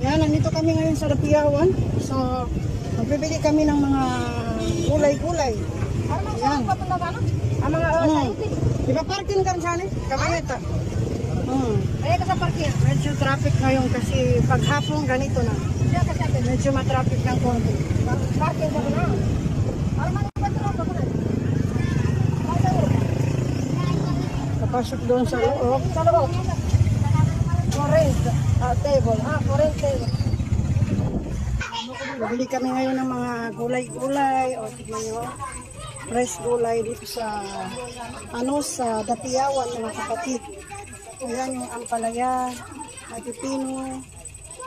Yan, nandito kami ngayon sa Dapiawan. So, magbibili kami ng mga gulay-gulay. Yan. Ang mga Di ba parking ka rin sana? Kabayeta. Ay, ka sa parking. Medyo traffic ngayon kasi paghapon ganito na. Medyo matraffic ng konti. Parking ka na. Para mga patrol ka na. Papasok doon sa loob. Sa loob. For rent. Table. For rent table. Bibili kami ngayon ng mga gulay-gulay. O, tignan nyo. Fresh gulay dito sa sa Dapiawan, mga kapatid. Ayan yung ampalaya, pipino,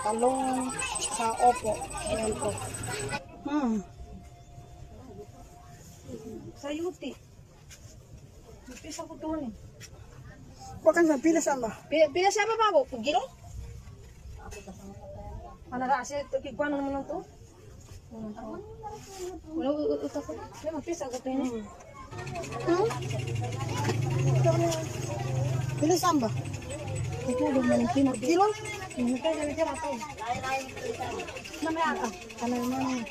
talong, sa opo. Ayan po. Sayuti. Pisa ko tuwan eh. Bukan sa pila sa ba? Pila siya ba ba? Kilo? Ano na kasi kikuan naman to? Wala utak ko. May pisa ko tuwan eh. Pila sa ba? Ito doon man kilo. Kilo? Hindi ka na kaya to. Mamaya ka. Ano naman?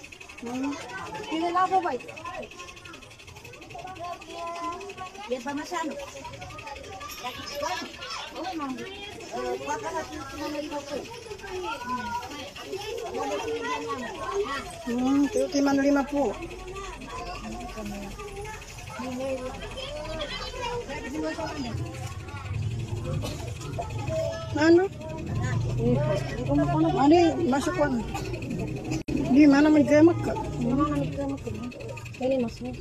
Pila lang po ba? Yan pa masyado. Oo, ma'am. Timan 5 po. Ano? Ano masuk ko. Di mana may gamak ka? Kaya mas mo.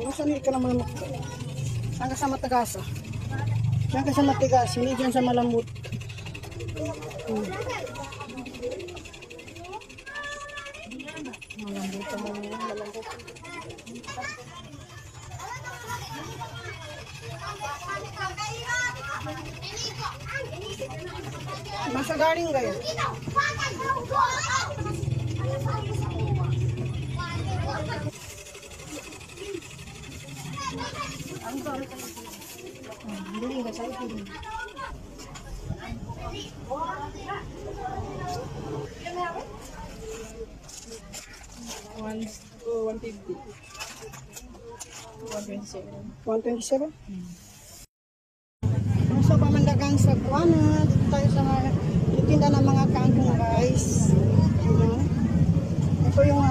Masan ka naman mo? Saan ka sa matagasa? Saan ka sa matigas? Hindi dyan sa malambot. Malambot ka mo. Malambot. Masa galing kayo? Bili ka sa ito. $150. 127? Sa pamandagan sa Kuana, dito tayo sa tinda ng mga kangkong guys. Ayan. Ito yung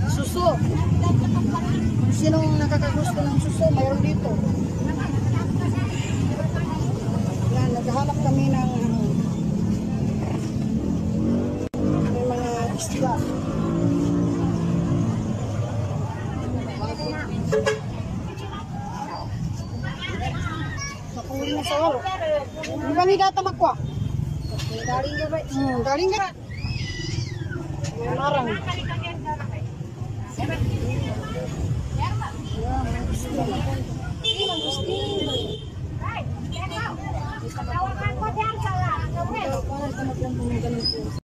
suso. Kung sinong nakakagusto ng suso, mayroon dito. Ayan, naghahanap kami ng may mga isla. Napuli na sa walo. Di ba ni data magkwa? Galing ka ba? Galing ka. Marang. Ayan, may isla.